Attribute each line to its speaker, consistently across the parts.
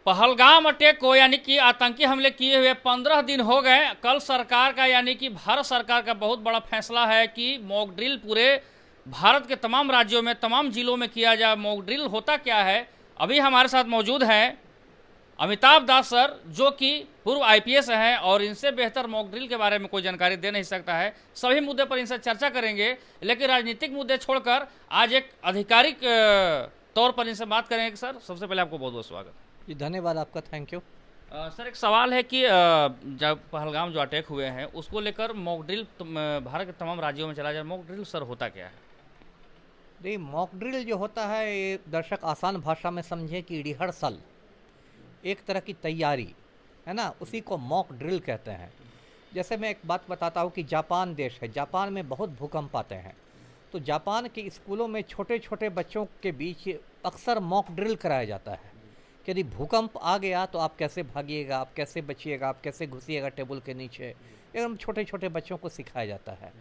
Speaker 1: Pahalgam attack को यानी कि आतंकी हमले किए हुए 15 दिन हो गए। कल सरकार का यानी कि भारत सरकार का बहुत बड़ा फैसला है कि मॉक ड्रिल पूरे भारत के तमाम राज्यों में तमाम जिलों में किया जाए। मॉक ड्रिल होता क्या है, अभी हमारे साथ मौजूद हैं अमिताभ दास सर, जो कि पूर्व आईपीएस हैं और इनसे बेहतर मॉक ड्रिल के बारे में कोई जानकारी दे नहीं सकता है। सभी मुद्दे पर इनसे चर्चा करेंगे, लेकिन राजनीतिक मुद्दे छोड़कर आज एक आधिकारिक तौर पर इनसे बात करेंगे। सर, सबसे पहले आपको बहुत बहुत स्वागत
Speaker 2: जी, धन्यवाद आपका, थैंक यू।
Speaker 1: सर, एक सवाल है कि जब पहलगाम जो अटैक हुए हैं उसको लेकर मॉक ड्रिल भारत के तमाम राज्यों में चला जाए, मॉक ड्रिल सर होता क्या है?
Speaker 2: देखिए, मॉक ड्रिल जो होता है, ये दर्शक आसान भाषा में समझे कि रिहर्सल, एक तरह की तैयारी है ना, उसी को मॉक ड्रिल कहते हैं। जैसे मैं एक बात बताता हूँ कि जापान देश है, जापान में बहुत भूकंप आते हैं, तो जापान के स्कूलों में छोटे छोटे बच्चों के बीच अक्सर मॉक ड्रिल कराया जाता है कि यदि भूकंप आ गया तो आप कैसे भागिएगा, आप कैसे बचिएगा, आप कैसे घुसिएगा टेबल के नीचे, एकदम छोटे छोटे बच्चों को सिखाया जाता है।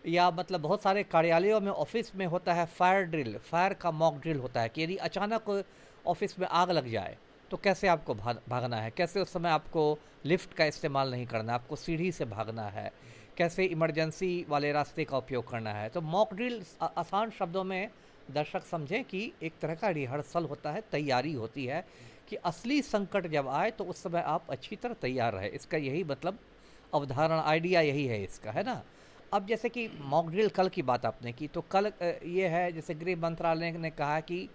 Speaker 2: या मतलब बहुत सारे कार्यालयों में, ऑफिस में होता है फायर ड्रिल, फायर का मॉक ड्रिल होता है कि यदि अचानक ऑफिस में आग लग जाए तो कैसे आपको भागना है, कैसे उस समय आपको लिफ्ट का इस्तेमाल नहीं करना, आपको सीढ़ी से भागना है, कैसे इमरजेंसी वाले रास्ते का उपयोग करना है। तो मॉक ड्रिल आसान शब्दों में दर्शक समझें कि एक तरह का रिहर्सल होता है, तैयारी होती है कि असली संकट जब आए तो उस समय आप अच्छी तरह तैयार रहे। इसका यही मतलब अवधारणा, आइडिया यही है इसका, है ना। अब जैसे कि मॉक ड्रिल कल की बात आपने की, तो कल ये है, जैसे गृह मंत्रालय ने कहा कि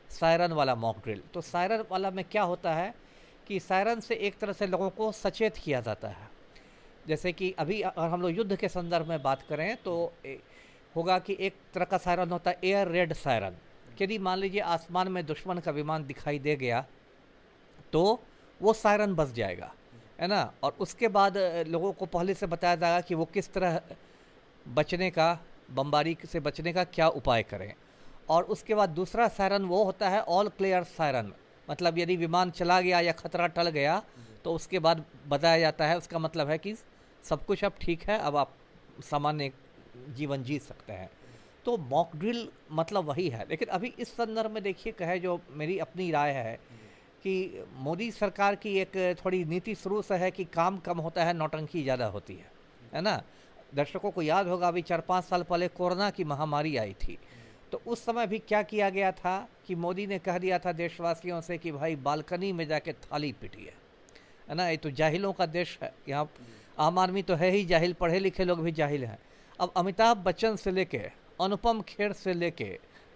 Speaker 2: सायरन वाला मॉक ड्रिल। तो सायरन वाला में क्या होता है कि सायरन से एक तरह से लोगों को सचेत किया जाता है। जैसे कि अभी अगर हम लोग युद्ध के संदर्भ में बात करें तो होगा कि एक तरह का सायरन होता है एयर रेड सायरन। यदि मान लीजिए आसमान में दुश्मन का विमान दिखाई दे गया तो वो सायरन बज जाएगा, है ना। और उसके बाद लोगों को पहले से बताया जाएगा कि वो किस तरह बचने का, बमबारी से बचने का क्या उपाय करें। और उसके बाद दूसरा सायरन वो होता है ऑल क्लियर सायरन, मतलब यदि विमान चला गया या खतरा टल गया तो उसके बाद बताया जाता है, उसका मतलब है कि सब कुछ अब ठीक है, अब आप सामान्य जीवन जी सकते हैं। तो मॉक ड्रिल मतलब वही है। लेकिन अभी इस संदर्भ में देखिए, कहे जो मेरी अपनी राय है कि मोदी सरकार की एक थोड़ी नीति शुरू से है कि काम कम होता है, नौटंकी ज़्यादा होती है ना। दर्शकों को याद होगा, अभी 4-5 साल पहले कोरोना की महामारी आई थी, तो उस समय भी क्या किया गया था कि मोदी ने कह दिया था देशवासियों से कि भाई बालकनी में जाके थाली पीटिए, है ना। ये तो जाहिलों का देश है, यहाँ आम आदमी तो है ही जाहिल, पढ़े लिखे लोग भी जाहिल हैं। अब अमिताभ बच्चन से लेके अनुपम खेर से लेके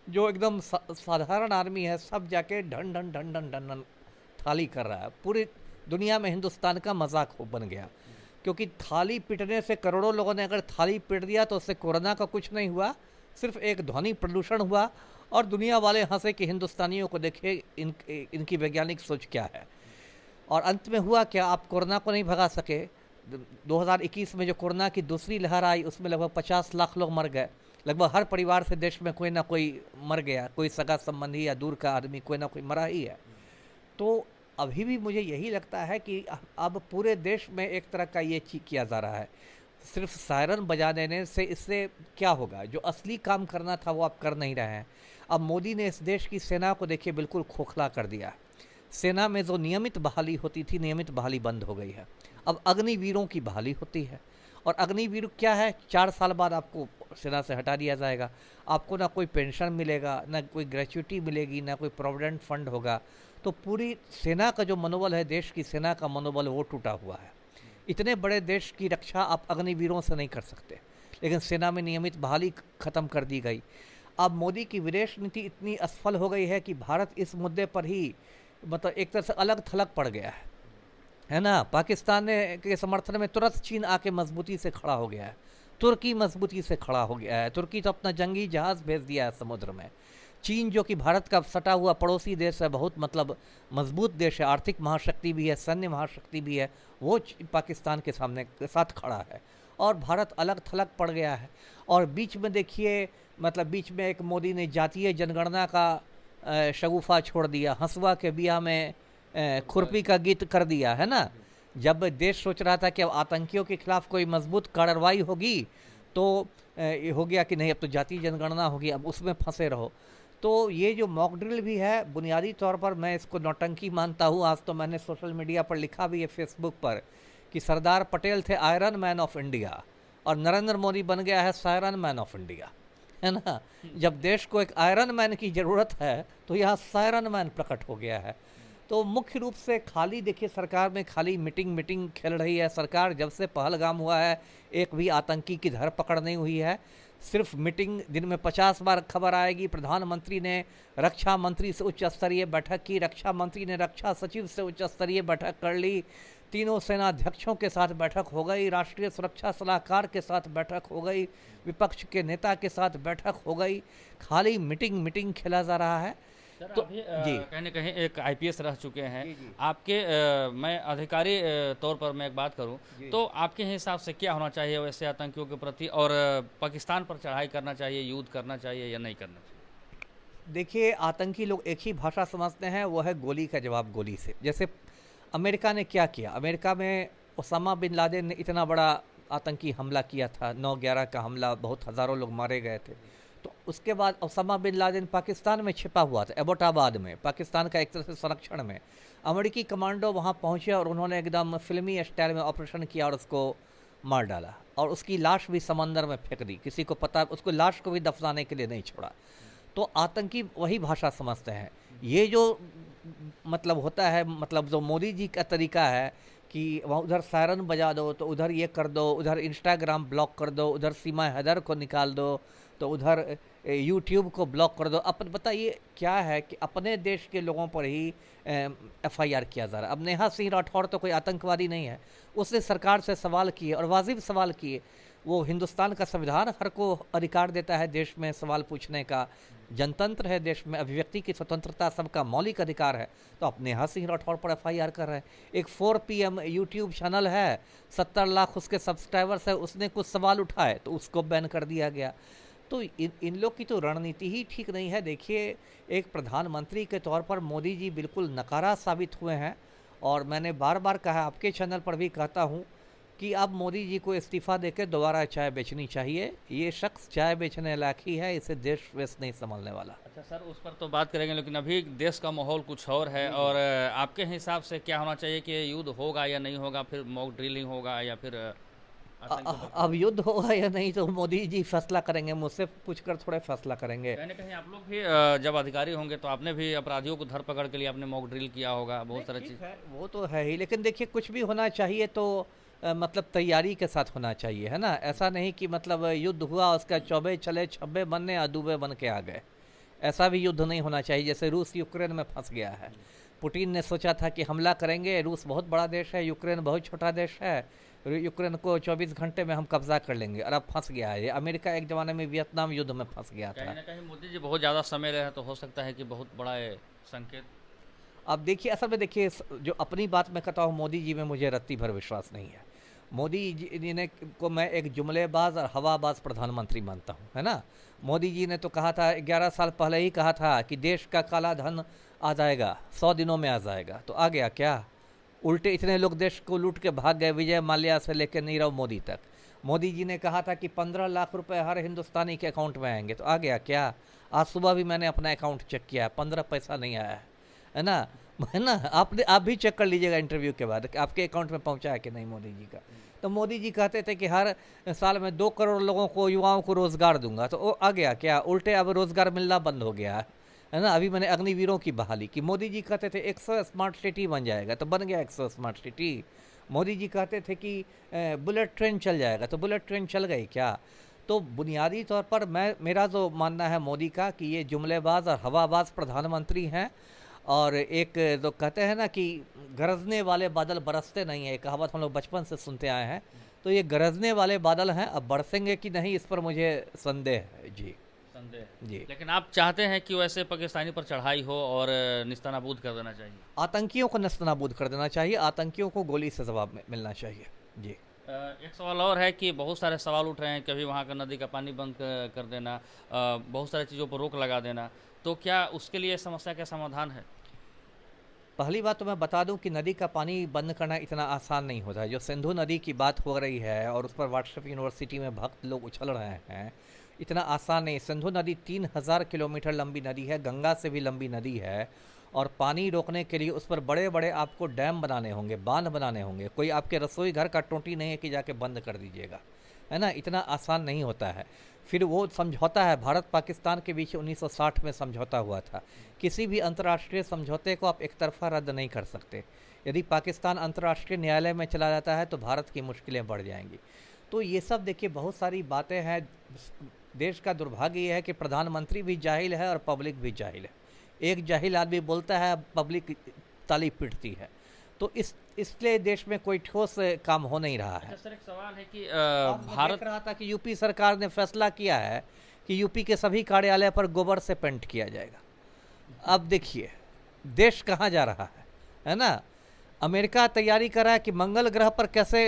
Speaker 2: जो एकदम साधारण आदमी है, सब जाके ढन ढन ढन ढन ढन ढन थाली कर रहा है। पूरी दुनिया में हिंदुस्तान का मजाक बन गया, क्योंकि थाली पीटने से करोड़ों लोगों ने अगर थाली पीट दिया तो उससे कोरोना का कुछ नहीं हुआ, सिर्फ एक ध्वनि प्रदूषण हुआ। और दुनिया वाले हंसे कि हिंदुस्तानियों को देखे इनकी वैज्ञानिक सोच क्या है। और अंत में हुआ क्या, आप कोरोना को नहीं भगा सके। 2021 में जो कोरोना की दूसरी लहर आई उसमें लगभग 50 लाख लोग मर गए। लगभग हर परिवार से देश में कोई ना कोई मर गया, कोई सगा संबंधी या दूर का आदमी कोई ना कोई मरा ही है। तो अभी भी मुझे यही लगता है कि अब पूरे देश में एक तरह का ये किया जा रहा है। सिर्फ सायरन बजा देने से इससे क्या होगा, जो असली काम करना था वो आप कर नहीं रहे हैं। अब मोदी ने इस देश की सेना को देखिए बिल्कुल खोखला कर दिया। सेना में जो नियमित बहाली होती थी, नियमित बहाली बंद हो गई है। अब अग्निवीरों की बहाली होती है, और अग्निवीर क्या है, 4 साल बाद आपको सेना से हटा दिया जाएगा। आपको ना कोई पेंशन मिलेगा, ना कोई ग्रेच्युटी मिलेगी, ना कोई प्रोविडेंट फंड होगा। तो पूरी सेना का जो मनोबल है, देश की सेना का मनोबल, वो टूटा हुआ है। इतने बड़े देश की रक्षा आप अग्निवीरों से नहीं कर सकते, लेकिन सेना में नियमित बहाली खत्म कर दी गई। अब मोदी की विदेश नीति इतनी असफल हो गई है कि भारत इस मुद्दे पर ही मतलब एक तरह से अलग थलग पड़ गया है ना। पाकिस्तान के समर्थन में तुरंत चीन आके मजबूती से खड़ा हो गया है, तुर्की मजबूती से खड़ा हो गया है। तुर्की तो अपना जंगी जहाज़ भेज दिया है समुद्र में। चीन जो कि भारत का सटा हुआ पड़ोसी देश है, बहुत मतलब मजबूत देश है, आर्थिक महाशक्ति भी है, सैन्य महाशक्ति भी है, वो पाकिस्तान के सामने के साथ खड़ा है। और भारत अलग थलग पड़ गया है। और बीच में देखिए, मतलब बीच में एक मोदी ने जातीय जनगणना का शगुफा छोड़ दिया, हंसुआ के बिया में खुरपी का गीत कर दिया, है ना। जब देश सोच रहा था कि अब आतंकियों के खिलाफ कोई मजबूत कार्रवाई होगी तो ये हो गया कि नहीं, अब तो जातीय जनगणना होगी, अब उसमें फंसे रहो। तो ये जो मॉक ड्रिल भी है, बुनियादी तौर पर मैं इसको नौटंकी मानता हूँ। आज तो मैंने सोशल मीडिया पर लिखा भी है, फेसबुक पर, कि सरदार पटेल थे आयरन मैन ऑफ इंडिया और नरेंद्र मोदी बन गया है सायरन मैन ऑफ इंडिया, है ना। जब देश को एक आयरन मैन की ज़रूरत है तो यहाँ सायरन मैन प्रकट हो गया है। तो मुख्य रूप से खाली देखिए, सरकार में खाली मीटिंग खेल रही है। सरकार जब से पहलगाम हुआ है, एक भी आतंकी की धरपकड़ नहीं हुई है। सिर्फ मीटिंग, दिन में 50 बार खबर आएगी। प्रधानमंत्री ने रक्षा मंत्री से उच्च स्तरीय बैठक की, रक्षा मंत्री ने रक्षा सचिव से उच्च स्तरीय बैठक कर ली, तीनों सेनाध्यक्षों के साथ बैठक हो गई, राष्ट्रीय सुरक्षा सलाहकार के साथ बैठक हो गई, विपक्ष के नेता के साथ बैठक हो गई। खाली मीटिंग खेला जा रहा है।
Speaker 1: सर
Speaker 2: तो
Speaker 1: अभी
Speaker 2: जी
Speaker 1: कहीं ना कहीं एक आईपीएस रह चुके हैं
Speaker 2: जी, जी।
Speaker 1: आपके। मैं अधिकारी तौर पर मैं एक बात करूं
Speaker 2: जी।
Speaker 1: तो आपके हिसाब से क्या होना चाहिए वैसे आतंकियों के प्रति, और पाकिस्तान पर चढ़ाई करना चाहिए, युद्ध करना चाहिए या नहीं करना चाहिए?
Speaker 2: देखिए, आतंकी लोग एक ही भाषा समझते हैं, वो है गोली का जवाब गोली से। जैसे अमेरिका ने क्या किया, अमेरिका में ओसामा बिन लादेन ने इतना बड़ा आतंकी हमला किया था, 9/11 का हमला, बहुत हज़ारों लोग मारे गए थे। तो उसके बाद ओसामा बिन लादेन पाकिस्तान में छिपा हुआ था, एबोटाबाद में, पाकिस्तान का एक तरह से संरक्षण में। अमेरिकी कमांडो वहाँ पहुँचे और उन्होंने एकदम फिल्मी स्टाइल में ऑपरेशन किया और उसको मार डाला, और उसकी लाश भी समंदर में फेंक दी। किसी को पता, उसको लाश को भी दफनाने के लिए नहीं छोड़ा। तो आतंकी वही भाषा समझते हैं। ये जो मतलब होता है, मतलब जो मोदी जी का तरीका है कि वहाँ उधर सायरन बजा दो तो उधर ये कर दो, उधर इंस्टाग्राम ब्लॉक कर दो, उधर सीमा हैदर को निकाल दो, तो उधर यूट्यूब को ब्लॉक कर दो। अपन बताइए क्या है कि अपने देश के लोगों पर ही एफआईआर किया जा रहा है। अब नेहा सिंह राठौर तो कोई आतंकवादी नहीं है, उसने सरकार से सवाल किए और वाजिब सवाल किए। वो हिंदुस्तान का संविधान हर को अधिकार देता है देश में सवाल पूछने का, जनतंत्र है देश में, अभिव्यक्ति की स्वतंत्रता सबका मौलिक अधिकार है। तो अब नेहा सिंह राठौर पर एफआईआर कर रहे हैं। एक 4PM यूट्यूब चैनल है, 70 लाख उसके सब्सक्राइबर्स है, उसने कुछ सवाल उठाए तो उसको बैन कर दिया गया। तो इन लोग की तो रणनीति ही ठीक नहीं है। देखिए, एक प्रधानमंत्री के तौर पर मोदी जी बिल्कुल नकारा साबित हुए हैं, और मैंने बार बार कहा, आपके चैनल पर भी कहता हूँ कि अब मोदी जी को इस्तीफ़ा देकर दोबारा चाय बेचनी चाहिए। ये शख्स चाय बेचने लायक ही है, इसे देश वेश नहीं संभलने वाला।
Speaker 1: अच्छा सर, उस पर तो बात करेंगे, लेकिन अभी देश का माहौल कुछ और है। और आपके हिसाब से क्या होना चाहिए कि युद्ध होगा या नहीं होगा, फिर मॉक ड्रिलिंग होगा या फिर आतंकियों पर?
Speaker 2: अब युद्ध होगा या नहीं तो मोदी जी फैसला करेंगे, मुझसे पूछकर थोड़े फैसला करेंगे।
Speaker 1: कहीं ना कहीं आप लोग भी जब अधिकारी होंगे तो आपने भी अपराधियों को धर पकड़ के लिए आपने मॉक ड्रिल किया होगा, बहुत सारा
Speaker 2: ठीक
Speaker 1: चीज़।
Speaker 2: है, वो तो है ही, लेकिन देखिए कुछ भी होना चाहिए तो मतलब तैयारी के साथ होना चाहिए, है ना। ऐसा नहीं कि मतलब युद्ध हुआ उसका चौबे चले छब्बे बनने अदूबे बन के आ गए। ऐसा भी युद्ध नहीं होना चाहिए जैसे रूस यूक्रेन में फंस गया है। पुतिन ने सोचा था कि हमला करेंगे, रूस बहुत बड़ा देश है, यूक्रेन बहुत छोटा देश है, यूक्रेन को 24 घंटे में हम कब्जा कर लेंगे, और अब फंस गया है। अमेरिका एक ज़माने में वियतनाम युद्ध में फंस गया
Speaker 1: कहीं
Speaker 2: था।
Speaker 1: ना कहीं मोदी जी बहुत ज़्यादा समय रहे तो हो सकता है कि बहुत बड़ा संकेत।
Speaker 2: अब देखिए, असल में देखिए, जो अपनी बात मैं कहता हूँ, मोदी जी में मुझे रत्ती भर विश्वास नहीं है। मोदी जी ने को मैं एक जुमलेबाज और हवाबाज प्रधानमंत्री मानता हूँ, है ना। मोदी जी ने तो कहा था, 11 साल पहले ही कहा था कि देश का काला धन आ जाएगा, 100 दिनों में आ जाएगा। तो आ गया क्या? उल्टे इतने लोग देश को लूट के भाग गए, विजय माल्या से लेकर नीरव मोदी तक। मोदी जी ने कहा था कि 15 लाख रुपए हर हिंदुस्तानी के अकाउंट में आएंगे, तो आ गया क्या? आज सुबह भी मैंने अपना अकाउंट चेक किया है, 15 पैसा नहीं आया है ना। है ना, आप भी चेक कर लीजिएगा इंटरव्यू के बाद कि आपके अकाउंट में पहुंचा है कि नहीं मोदी जी का। तो मोदी जी कहते थे कि हर साल में 2 करोड़ लोगों को, युवाओं को रोज़गार दूंगा, तो वो आ गया क्या? उल्टे अब रोज़गार मिलना बंद हो गया है ना। अभी मैंने अग्निवीरों की बहाली की। मोदी जी कहते थे 100 स्मार्ट सिटी बन जाएगा, तो बन गया 100 स्मार्ट सिटी। मोदी जी कहते थे कि बुलेट ट्रेन चल जाएगा, तो बुलेट ट्रेन चल गई क्या? तो बुनियादी तौर पर मेरा जो मानना है मोदी का कि ये जुमलेबाज और हवाबाज प्रधानमंत्री हैं। और एक जो कहते हैं ना कि गरजने वाले बादल बरसते नहीं है, कहावत हम लोग बचपन से सुनते आए हैं। तो ये गरजने वाले बादल हैं, अब बरसेंगे कि नहीं इस पर मुझे संदेह है। जी,
Speaker 1: संदेह
Speaker 2: जी।
Speaker 1: लेकिन आप चाहते हैं कि वैसे पाकिस्तानी पर चढ़ाई हो और निस्तानाबूद कर देना चाहिए?
Speaker 2: आतंकियों को नस्तनाबूद कर देना चाहिए, आतंकियों को गोली से जवाब मिलना चाहिए। जी।
Speaker 1: एक सवाल और है कि बहुत सारे सवाल उठ रहे हैं, कभी वहाँ का नदी का पानी बंद कर देना, बहुत सारी चीज़ों पर रोक लगा देना, तो क्या उसके लिए समस्या का समाधान है?
Speaker 2: पहली बात तो मैं बता दूं कि नदी का पानी बंद करना इतना आसान नहीं होता है। जो सिंधु नदी की बात हो रही है और उस पर व्हाट्सएप यूनिवर्सिटी में भक्त लोग उछल रहे हैं, इतना आसान नहीं। सिंधु नदी 3000 किलोमीटर लंबी नदी है, गंगा से भी लंबी नदी है, और पानी रोकने के लिए उस पर बड़े बड़े आपको डैम बनाने होंगे, बांध बनाने होंगे। कोई आपके रसोई घर का टोंटी नहीं है कि जाके बंद कर दीजिएगा, है ना, इतना आसान नहीं होता है। फिर वो समझौता है, भारत पाकिस्तान के बीच 1960 में समझौता हुआ था। किसी भी अंतर्राष्ट्रीय समझौते को आप एक तरफा रद्द नहीं कर सकते। यदि पाकिस्तान अंतर्राष्ट्रीय न्यायालय में चला जाता है तो भारत की मुश्किलें बढ़ जाएंगी। तो ये सब देखिए बहुत सारी बातें हैं। देश का दुर्भाग्य ये है कि प्रधानमंत्री भी जाहिल है और पब्लिक भी जाहिल है। एक जाहिल आदमी बोलता है, पब्लिक ताली पीटती है। तो इसलिए देश में कोई ठोस काम हो नहीं रहा है।
Speaker 1: सर एक सवाल है कि
Speaker 2: भारत देख रहा था कि यूपी सरकार ने फैसला किया है कि यूपी के सभी कार्यालय पर गोबर से पेंट किया जाएगा। अब देखिए देश कहाँ जा रहा है ना। अमेरिका तैयारी कर रहा है कि मंगल ग्रह पर कैसे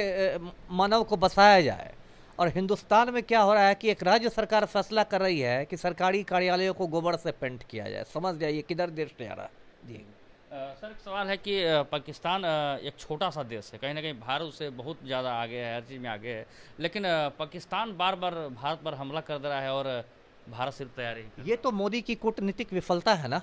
Speaker 2: मानव को बसाया जाए, और हिंदुस्तान में क्या हो रहा है कि एक राज्य सरकार फैसला कर रही है कि सरकारी कार्यालयों को गोबर से पेंट किया जाए। समझ जाइए किधर देश जा रहा है। जी
Speaker 1: सर एक सवाल है कि पाकिस्तान एक छोटा सा देश है, कहीं ना कहीं भारत से बहुत ज़्यादा आगे है, हर चीज़ में आगे है, लेकिन पाकिस्तान बार बार भारत पर हमला कर दे रहा है और भारत सिर्फ तैयारी।
Speaker 2: ये तो मोदी की कूटनीतिक विफलता है ना।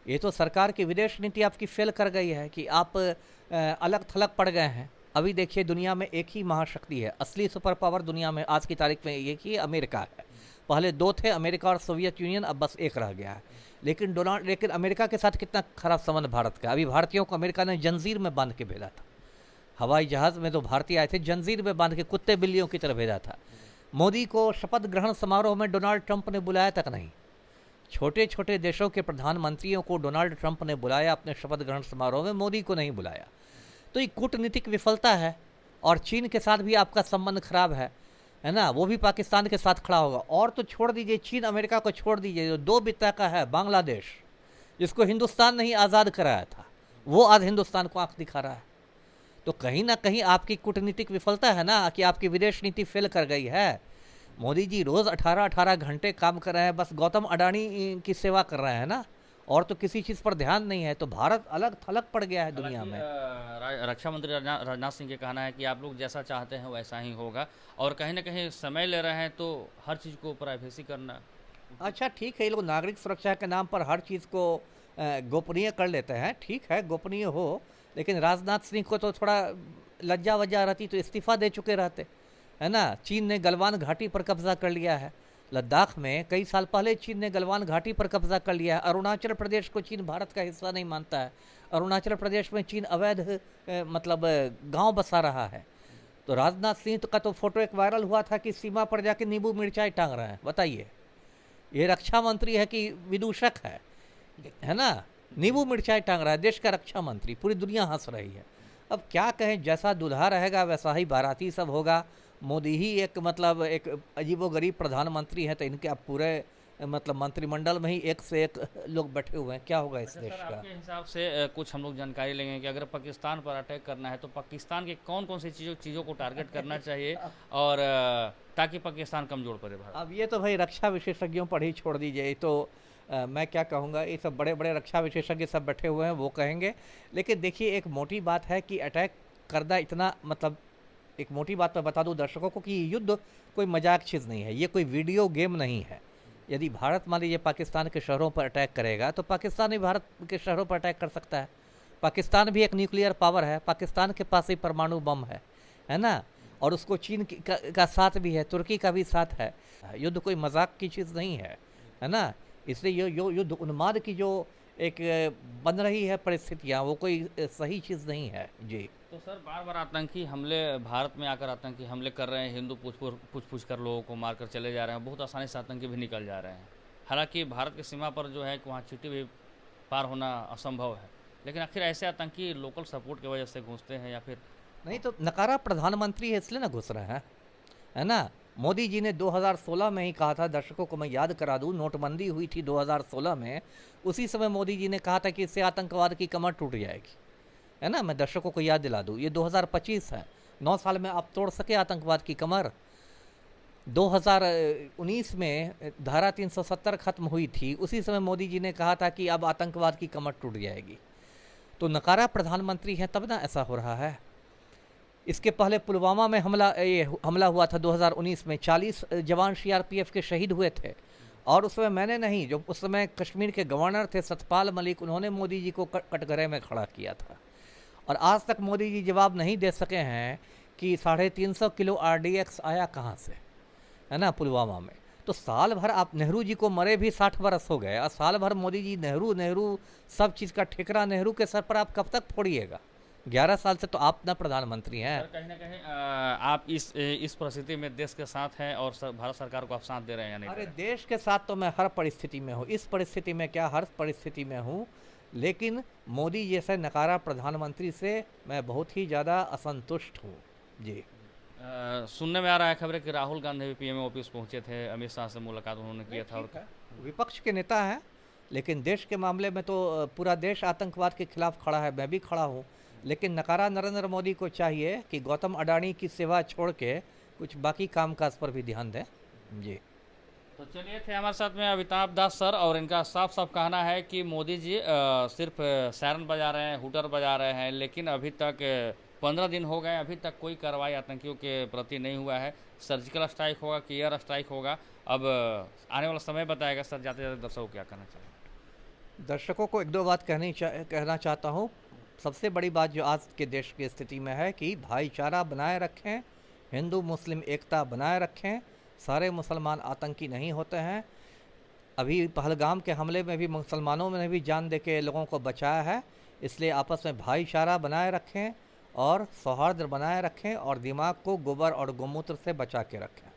Speaker 2: ये तो सरकार की विदेश नीति आपकी फेल कर गई है कि आप अलग थलग पड़ गए हैं। अभी देखिए दुनिया में एक ही महाशक्ति है, असली सुपर पावर दुनिया में आज की तारीख में एक ही अमेरिका है। पहले दो थे, अमेरिका और सोवियत यूनियन, अब बस एक रह गया है। लेकिन अमेरिका के साथ कितना खराब संबंध भारत का। अभी भारतीयों को अमेरिका ने जंजीर में बांध के भेजा था। हवाई जहाज़ में तो भारतीय आए थे, जंजीर में बांध के कुत्ते बिल्लियों की तरह भेजा था। मोदी को शपथ ग्रहण समारोह में डोनाल्ड ट्रंप ने बुलाया तक नहीं। छोटे छोटे देशों के प्रधानमंत्रियों को डोनाल्ड ट्रंप ने बुलाया अपने शपथ ग्रहण समारोह में, मोदी को नहीं बुलाया। तो ये कूटनीतिक विफलता है। और चीन के साथ भी आपका संबंध खराब है ना, वो भी पाकिस्तान के साथ खड़ा होगा। और तो छोड़ दीजिए, चीन अमेरिका को छोड़ दीजिए, जो दो बित्ता का है बांग्लादेश, जिसको हिंदुस्तान नहीं आज़ाद कराया था, वो आज हिंदुस्तान को आंख दिखा रहा है। तो कहीं ना कहीं आपकी कूटनीतिक विफलता है ना, कि आपकी विदेश नीति फेल कर गई है। मोदी जी रोज़ 18-18 घंटे काम कर रहे हैं, बस गौतम अडानी की सेवा कर रहे हैं ना, और तो किसी चीज़ पर ध्यान नहीं है। तो भारत अलग थलग पड़ गया है दुनिया में।
Speaker 1: रक्षा मंत्री राजनाथ सिंह के कहना है कि आप लोग जैसा चाहते हैं वैसा ही होगा, और कहीं ना कहीं समय ले रहे हैं तो हर चीज़ को प्राइवेसी करना।
Speaker 2: अच्छा ठीक है, ये लोग नागरिक सुरक्षा के नाम पर हर चीज़ को गोपनीय कर लेते हैं। ठीक है, गोपनीय हो, लेकिन राजनाथ सिंह को तो थोड़ा लज्जा वज्जा रहती तो इस्तीफा दे चुके रहते, है ना। चीन ने गलवान घाटी पर कब्जा कर लिया है। लद्दाख में कई साल पहले चीन ने गलवान घाटी पर कब्जा कर लिया है। अरुणाचल प्रदेश को चीन भारत का हिस्सा नहीं मानता है। अरुणाचल प्रदेश में चीन अवैध मतलब गांव बसा रहा है। तो राजनाथ सिंह का तो फोटो एक वायरल हुआ था कि सीमा पर जाके नींबू मिर्चाई टांग रहे हैं। बताइए, ये रक्षा मंत्री है कि विदूषक है ना। नींबू मिर्चाई टांग रहा है देश का रक्षा मंत्री, पूरी दुनिया हंस रही है। अब क्या कहें, जैसा दूल्हा रहेगा वैसा ही बाराती सब होगा। मोदी ही एक मतलब एक अजीबोगरीब प्रधानमंत्री हैं, तो इनके अब पूरे मतलब मंत्रिमंडल में ही एक से एक लोग बैठे हुए हैं। क्या होगा इस देश का?
Speaker 1: आपके हिसाब से कुछ हम लोग जानकारी लेंगे कि अगर पाकिस्तान पर अटैक करना है तो पाकिस्तान के कौन कौन सी चीज़ों को टारगेट करना चाहिए, और ताकि पाकिस्तान कमजोर पड़े भारत।
Speaker 2: अब ये तो भाई रक्षा विशेषज्ञों पर ही छोड़ दीजिए। तो मैं क्या कहूँगा, ये सब बड़े बड़े रक्षा विशेषज्ञ सब बैठे हुए हैं, वो कहेंगे। लेकिन देखिए एक मोटी बात है कि अटैक करना इतना मतलब, एक मोटी बात मैं बता दूं दर्शकों को कि युद्ध कोई मजाक चीज़ नहीं है, ये कोई वीडियो गेम नहीं है। यदि भारत मान लीजिए पाकिस्तान के शहरों पर अटैक करेगा तो पाकिस्तान भी भारत के शहरों पर अटैक कर सकता है। पाकिस्तान भी एक न्यूक्लियर पावर है, पाकिस्तान के पास ही परमाणु बम है ना, और उसको चीन का साथ भी है, तुर्की का भी साथ है। युद्ध कोई मजाक की चीज़ नहीं है ना। इसलिए युद्ध उन्माद की जो एक बन रही है परिस्थितियाँ, वो कोई सही चीज़ नहीं है जी।
Speaker 1: तो सर बार बार आतंकी हमले भारत में आकर आतंकी हमले कर रहे हैं, हिंदू पूछ कर लोगों को मारकर चले जा रहे हैं, बहुत आसानी से आतंकी भी निकल जा रहे हैं। हालांकि भारत की सीमा पर जो है कि वहाँ चीटी भी पार होना असंभव है, लेकिन आखिर ऐसे आतंकी लोकल सपोर्ट की वजह से घुसते हैं या फिर
Speaker 2: नहीं। तो नकारा प्रधानमंत्री है इसलिए ना घुस रहे हैं, है ना। मोदी जी ने 2016 में ही कहा था, दर्शकों को मैं याद करा दूं, नोटबंदी हुई थी 2016 में। उसी समय मोदी जी ने कहा था कि इससे आतंकवाद की कमर टूट जाएगी, है ना। मैं दर्शकों को याद दिला दूं, ये 2025 है, 9 साल में आप तोड़ सके आतंकवाद की कमर। 2019 में धारा 370 खत्म हुई थी, उसी समय मोदी जी ने कहा था कि अब आतंकवाद की कमर टूट जाएगी। तो नकारा प्रधानमंत्री है तब ना ऐसा हो रहा है। इसके पहले पुलवामा में हमला हुआ था 2019 में, 40 जवान सीआरपीएफ के शहीद हुए थे। और उस समय मैंने नहीं, जो उस समय कश्मीर के गवर्नर थे सतपाल मलिक, उन्होंने मोदी जी को कटघरे में खड़ा किया था। और आज तक मोदी जी जवाब नहीं दे सके हैं कि 350 किलो RDX आया कहाँ से, है ना, पुलवामा में। तो साल भर आप, नेहरू जी को मरे भी 60 बरस हो गए, और साल भर मोदी जी नेहरू सब चीज़ का ठेकरा नेहरू के सर पर आप कब तक फोड़िएगा? 11 साल से तो आप ना प्रधानमंत्री हैं।
Speaker 1: सर, कहीं ना कहीं आप इस परिस्थिति में देश के साथ हैं और भारत सरकार को आप साथ दे रहे हैं या नहीं?
Speaker 2: अरे देश के साथ तो मैं हर परिस्थिति में हूँ, इस परिस्थिति में क्या, हर परिस्थिति में हूँ। लेकिन मोदी जैसे नकारा प्रधानमंत्री से मैं बहुत ही ज़्यादा असंतुष्ट हूँ जी।
Speaker 1: सुनने में आ रहा है खबर कि राहुल गांधी भी पीएम ऑफिस पहुंचे थे, अमित शाह से मुलाकात उन्होंने किया था। और
Speaker 2: विपक्ष के नेता हैं, लेकिन देश के मामले में तो पूरा देश आतंकवाद के खिलाफ खड़ा है, मैं भी खड़ा हूँ। लेकिन नकारा नरेंद्र मोदी को चाहिए कि गौतम अडानी की सेवा छोड़ के कुछ बाकी कामकाज पर भी ध्यान दें जी।
Speaker 1: तो चलिए, थे हमारे साथ में अमिताभ दास सर, और इनका साफ साफ कहना है कि मोदी जी सिर्फ सायरन बजा रहे हैं, हूटर बजा रहे हैं, लेकिन अभी तक 15 दिन हो गए, अभी तक कोई कार्रवाई आतंकियों के प्रति नहीं हुआ है। सर्जिकल स्ट्राइक होगा कि एयर स्ट्राइक होगा, अब आने वाला समय बताएगा। सर, जाते जाते दर्शकों को क्या कहना चाहिए?
Speaker 2: दर्शकों को एक दो बात कहना चाहता हूँ। सबसे बड़ी बात जो आज के देश की स्थिति में है कि भाईचारा बनाए रखें, हिंदू मुस्लिम एकता बनाए रखें। सारे मुसलमान आतंकी नहीं होते हैं। अभी पहलगाम के हमले में भी मुसलमानों ने भी जान दे के लोगों को बचाया है। इसलिए आपस में भाईचारा बनाए रखें और सौहार्द बनाए रखें, और दिमाग को गोबर और गोमूत्र से बचा के रखें।